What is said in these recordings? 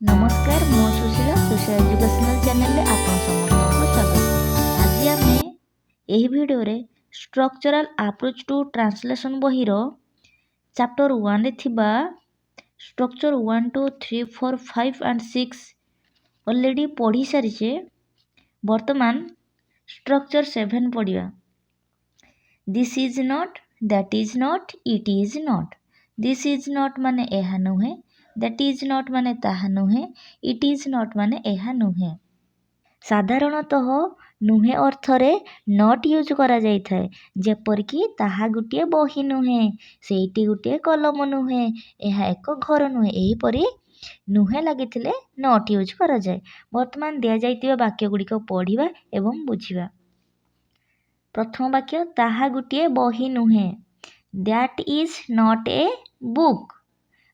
नमस्कार मो Sushila social educational channel रे आपन समस्त स्वागत। आज आम यही वीडियो रे स्ट्रक्चरल अप्रोच टू ट्रांसलेशन बहीर चैप्टर 1 रे थिबा स्ट्रक्चर 1 2 3 4 5 एंड 6 ऑलरेडी पढ़ी सारी। वर्तमान स्ट्रक्चर 7 पढ़िया। This is not, that is not, it is not. This is not माने एहा नुहे, दैट इज नॉट माने ताहा नुहे, इट इज नॉट माने एहा नुहे। साधारणतः नुहे अर्थरे नॉट यूज करा जाई थाए, जेपरिकी ताहा गुटिए बही नुहे, सेठी गुटिए कलम नुहे, एहा एक घर नुहे, एहीपरि नुहे लागिथिले नॉट यूज करा जाए। वर्तमान दिया जाइतिबा वाक्य गुड़िक पढ़िबा एवं बुझिबा। प्रथम वाक्य ताहा गुटिए बही नुहे, that is not a book.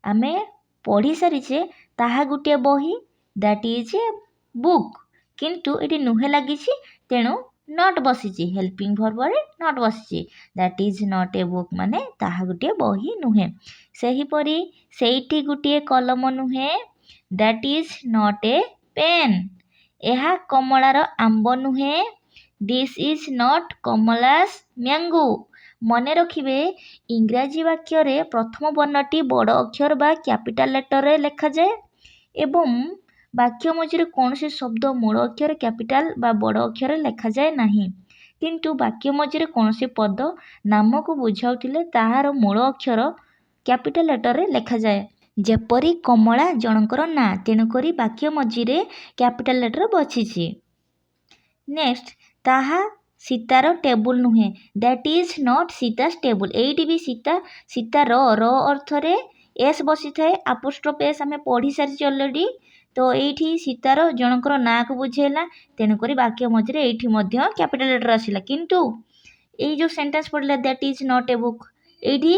आमे पढ़ी सारिछे ताहा गुटिए बही, दैट इज ए बुक, किंतु एटी नुहे लागिछि तेणु नॉट बसिछि, हेल्पिंग वर्ब रे नॉट बसिछि। That is not a book माने ताहा गुटिए बही नुहे। सेही परि सेठी गुटिए कलम नुहे, that is not a pen. एहा कमलार आंब नुहे, this is not Kamala's mango. मने रखिबे इंग्राजी वाक्य रे प्रथम वर्णटी बड़ अक्षर बा कैपिटल लेटर रे लिखा जाए एवं वाक्य मझिरे कौनसी शब्द मूल अक्षर कैपिटल बा बड़ अक्षर लिखा जाए नहीं, किंतु वाक्य मझिरे कौनसी पद नाम को बुझाउथिले ताहार मूल अक्षर कैपिटल लेटर रे लिखा जाए। जेपरि कमला जनकर ना, तेणुकरी वाक्य मझिरे कैपिटल लेटर बचिछि। नेक्स्ट ताहा सीतार टेबुल नुहे, that is not Sita's table. एइटी भी सीतार अर्थरे एस बसी थाए, अपोस्ट्रोफ एस आमे पढ़ी सारी ऑलरेडी। तो एइठी सीतार जनकर ना को बुझेला, तेणुकरी वाक्य मझिरे एइठी मध्य कैपिटल लेटर आसिला। किंतु एई जो सेंटेंस पढ़िला that is not a book, एइठी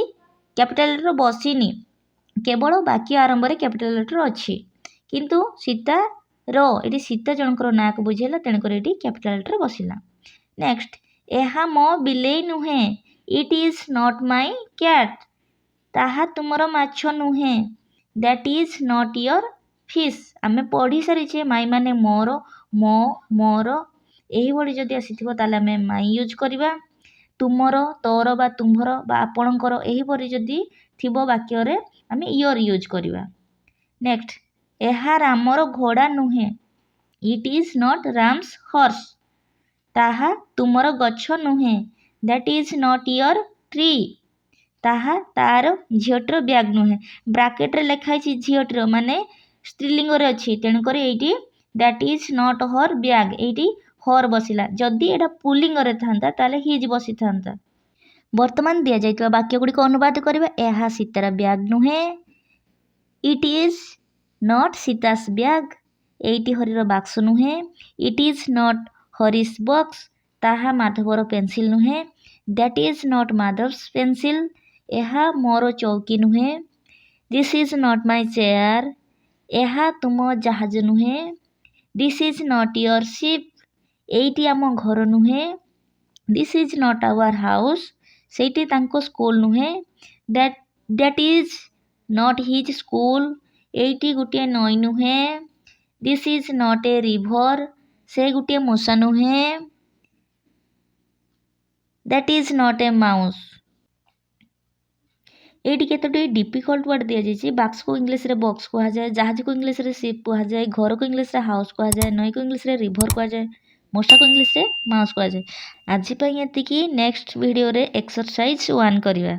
कैपिटल लेटर बसिनी, केवल वाक्य आरंभ रे कैपिटल लेटर अछि, किंतु एइठी सीता जनकर ना को बुझेला, तेणुकरी एइठी कैपिटल लेटर बसिला। नेक्स्ट एहा मो बिलेई नुहे, it is not my cat. ताहा तुमर माछ नुहे, that is not your fish. आमे पढ़ी सारिछे माई माने मोर, मो, मोर, एही भली जदि आसीथिबो ताले आमे माई यूज करिबा। तुमर, तोर बा तुम्भर बा आपणकर, एही भली जदि थिबो वाक्य रे आमे योर यूज करिबा। नेक्स्ट एहा रामर घोड़ा नुहे, it is not Ram's horse. ताहा तुमर गछ नुहे, that is not your tree. ताहा तार झीटर बैग नुहे, ब्राकेट रे लिखाई झीटर माने स्त्रीलिंग रे अछि, तेणुकर एइटी that is not her bag, एइटी हर बसिला। जदि एटा पुलिंग रे थांता ताले हिज बसी थांता। वर्तमान दिया जाइतबा वाक्य गुडी को अनुवाद करिबा। एहा सीतार बैग नुहे, it is not Sita's bag. एइटी हरिर बाक्स नुहे, it is not Hari's box. ताहा माधवर पेंसिल नुहे, that is not Madhav's pencil. एहा मोर चौकी नुहे, this is not my chair. एहा तुम जहाज नुहे, this is not your ship. एइटी आम घर नुहे, this is not our house. सेठी तांको स्कूल नुहे, that is not his school. एइटी गुटिए नई नुहे, this is not a river. से गुटिए मूषा नुहे, that is not a mouse. एइटी केतोटी डिफिकल्ट वर्ड दिया जाइछि। बॉक्स को इंग्लिश रे बॉक्स कहा जाए, जहाज को इंग्लिश रे शिप कहा जाए, घर को इंग्लिश रे हाउस कहा जाए, नई को इंग्लिश रे रिभर कहा जाए, मूषा को इंग्लिश रे माउस कहा जाए। आज पई एतिकी। नेक्स्ट वीडियो रे एक्सरसाइज 1 करिवा।